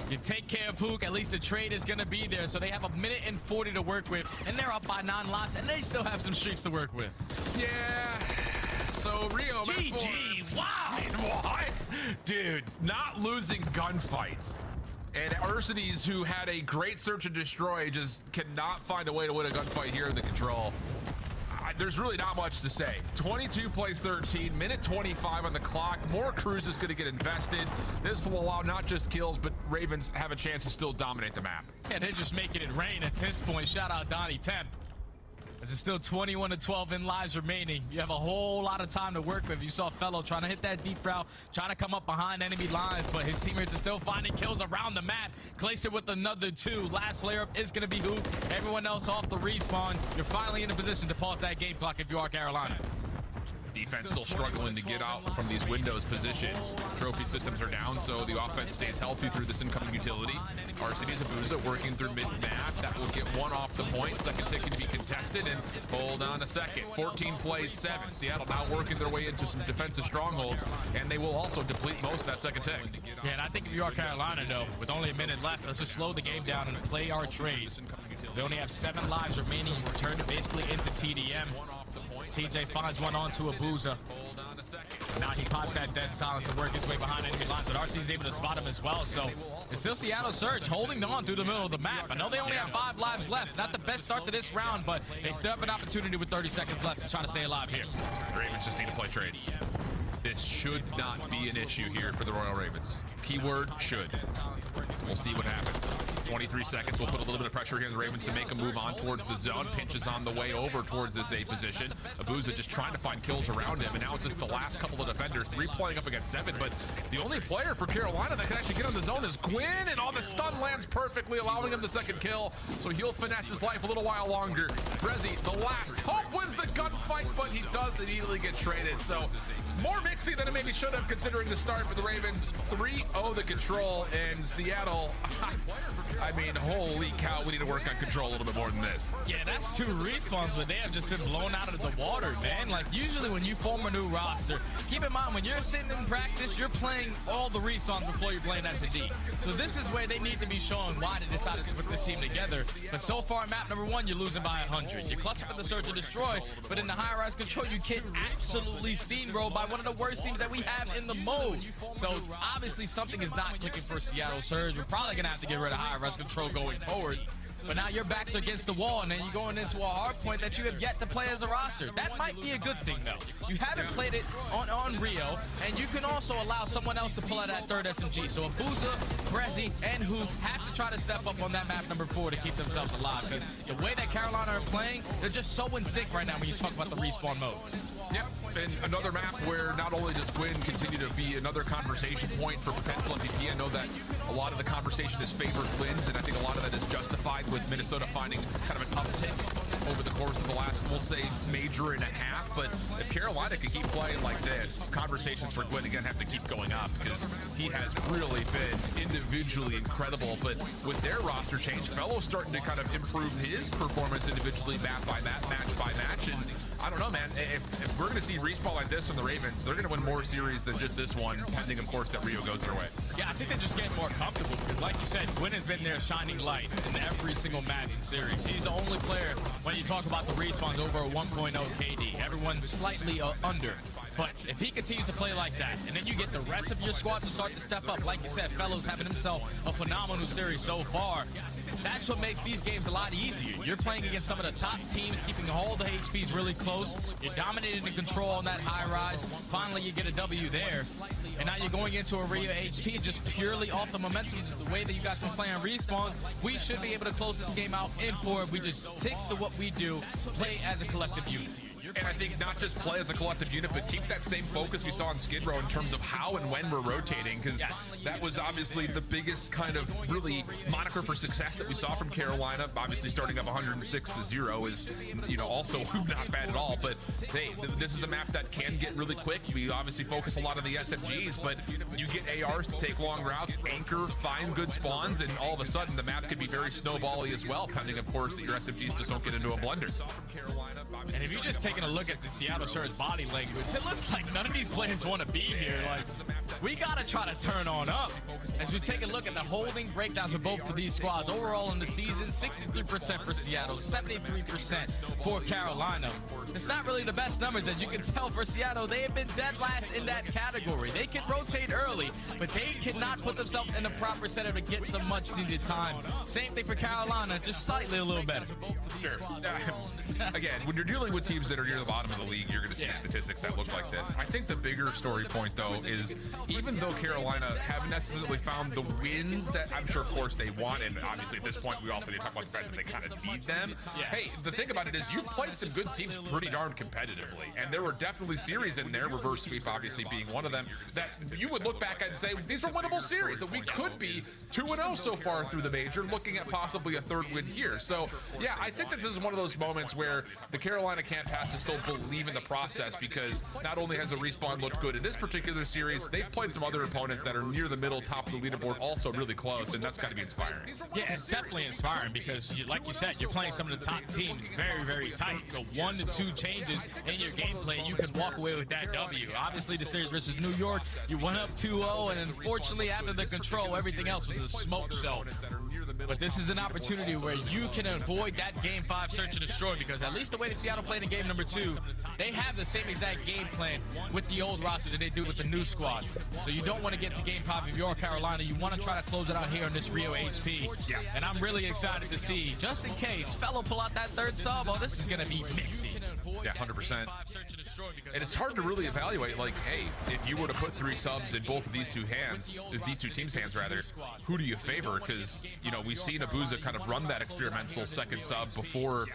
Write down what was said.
You take care of Hook, at least the trade is going to be there. So they have 1:40 to work with, and they're up by 9 lives, and they still have some streaks to work with. Yeah. So Rio, GG, wow. What? Dude, not losing gunfights. And Ursides, who had a great search and destroy, just cannot find a way to win a gunfight here in the control. There's really not much to say. 22 plays 13, minute 25 on the clock. More crews is going to get invested. This will allow not just kills, but Ravens have a chance to still dominate the map. Yeah, they're just making it rain at this point. Shout out Donnie Temp. As it's still 21 to 12 in lives remaining. You have a whole lot of time to work with. You saw Fellow trying to hit that deep route, trying to come up behind enemy lines, but his teammates are still finding kills around the map. Glacier with another 2. Last player up is going to be Hoop. Everyone else off the respawn. You're finally in a position to pause that game clock if you are Carolina. Defense still struggling to get out from these windows positions. Trophy systems are down, so the offense stays healthy through this incoming utility. Arcades Abuza working through mid-map. That will get 1 off the point. Second ticket to be contested, and hold on a second. 14 plays 7. Seattle now working their way into some defensive strongholds, and they will also deplete most of that second tick. Yeah, and I think if you are Carolina, though, with only a minute left, let's just slow the game down and play our trades. They only have 7 lives remaining. You turn it basically into TDM. TJ finds one onto Abuza. Now he pops that dead silence to work his way behind enemy lines, but RC is able to spot him as well. So it's still Seattle Surge holding on through the middle of the map. I know they only have 5 lives left. Not the best start to this round, but they still have an opportunity with 30 seconds left to try to stay alive here. The Ravens just need to play trades. This should not be an issue here for the Royal Ravens. Keyword should. We'll see what happens. 23 seconds. We'll put a little bit of pressure against the Ravens to make a move on towards the zone. Pinch is on the way over towards this A position. Abuza just trying to find kills around him, and now it's just the last couple of defenders. 3 playing up against 7, but the only player for Carolina that can actually get on the zone is Gwyn, and all the stun lands perfectly, allowing him the second kill. So he'll finesse his life a little while longer. Brezzy, the last hope, wins the gunfight, but he does immediately get traded. So more mixy than it maybe should have, considering the start for the Ravens. 3-0 the control, and Seattle, I mean, holy cow, we need to work on control a little bit more than this. Yeah, that's 2 respawns, but they have just been blown out of the water, man. Like, usually when you form a new roster, keep in mind, when you're sitting in practice, you're playing all the respawns before you're playing S&D. So this is where they need to be showing why they decided to put this team together. But so far, map number 1, you're losing by 100. You clutch up in the search and destroy, but in the high-rise control, you get absolutely steamrolled by one of the worst teams that we have in the mode. So obviously something is not clicking for Seattle Surge. We're probably gonna have to get rid of high-rise control going forward. But now your backs are against the wall, and then you're going into a hard point that you have yet to play as a roster. That might be a good thing, though. You haven't played it on Rio, and you can also allow someone else to pull out that 3rd SMG. So Abuza, Brezzy, and Hoop have to try to step up on that map number 4 to keep themselves alive, because the way that Carolina are playing, they're just so in sync right now when you talk about the respawn modes. Yep, and another map where not only does Gwyn continue to be another conversation point for potential MVP. I know that a lot of the conversation is favored wins, and I think a lot of that is justified with Minnesota finding kind of an uptick over the course of the last, we'll say, major and a half. But if Carolina could keep playing like this, conversations for Gwyn again have to keep going up, because he has really been individually incredible. But with their roster change, Fellow's starting to kind of improve his performance individually, map by map, match by match. And I don't know, man, if we're going to see respawn like this from the Ravens, they're going to win more series than just this one, pending, of course, that Rio goes their way. Yeah, I think they're just getting more comfortable, because like you said, Gwyn has been their shining light in every single match and series. He's the only player, when you talk about the respawns, over a 1.0 KD. Everyone's slightly under. But if he continues to play like that, and then you get the rest of your squad to start to step up, like you said, Fellows having himself a phenomenal series so far, that's what makes these games a lot easier. You're playing against some of the top teams, keeping all the HPs really close. You're dominating the control on that high rise. Finally, you get a W there. And now you're going into a Rio HP just purely off the momentum, the way that you guys been playing respawns. We should be able to close this game out in 4 if we just stick to what we do, play as a collective unit. And I think not just play as a collective unit, but keep that same focus we saw on Skid Row in terms of how and when we're rotating, because that was obviously the biggest kind of really moniker for success that we saw from Carolina. Obviously starting up 106-0 is, you know, also not bad at all, but hey, this is a map that can get really quick. We obviously focus a lot on the SMGs, but you get ARs to take long routes, anchor, find good spawns, and all of a sudden the map could be very snowbally as well, pending, of course, that your SMGs just don't get into a blender. And if you just take taking a look at the Seattle Surge body language, it looks like none of these players want to be here. Like, we got to try to turn on up. As we take a look at the holding breakdowns for both of these squads, overall in the season, 63% for Seattle, 73% for Carolina. It's not really the best numbers, as you can tell, for Seattle. They have been dead last in that category. They can rotate early, but they cannot put themselves in the proper setup to get some much needed time. Same thing for Carolina, just slightly a little better. Sure. Again, when you're dealing with teams that are near the bottom of the league, you're going to see statistics that look like this. I think the bigger story point, though, is even though Carolina haven't necessarily found the wins that I'm sure, of course, they want, and obviously at this point, we also need to talk about the fact that they kind of need them. Hey, the thing about it is you've played some good teams pretty darn competitively, and there were definitely series in there, reverse sweep obviously being one of them, that you would look back and say, these are winnable series, that we could be 2-0 so far through the major, looking at possibly a third win here. So, yeah, I think that this is one of those moments where the Carolina can't pass to still believe in the process, because not only has the respawn looked good in this particular series, they've played some other opponents that are near the middle, top of the leaderboard, also really close, and that's got to be inspiring. Yeah, it's definitely inspiring because, like you said, you're playing some of the top teams very, very tight. So 1 to 2 changes in your gameplay, you can walk away with that W. Obviously, the series versus New York, you went up 2-0, and unfortunately, after the control, everything else was a smoke show. But this is an opportunity where you can avoid that Game 5 search and destroy, because at least the way the Seattle played in game number 2, they have the same exact game plan with the old roster that they do with the new squad. So you don't want to get to Game 5 if you're Carolina. You want to try to close it out here on this Rio HP. Yeah. And I'm really excited to see, just in case, fellow pull out that third sub. Oh, this is going to be mixy. Yeah, 100%. And it's hard to really evaluate, like, hey, if you were to put 3 subs in both of these two hands, these two teams' hands rather, who do you favor? Because, you know, we've seen Abuza kind of run that experimental second sub before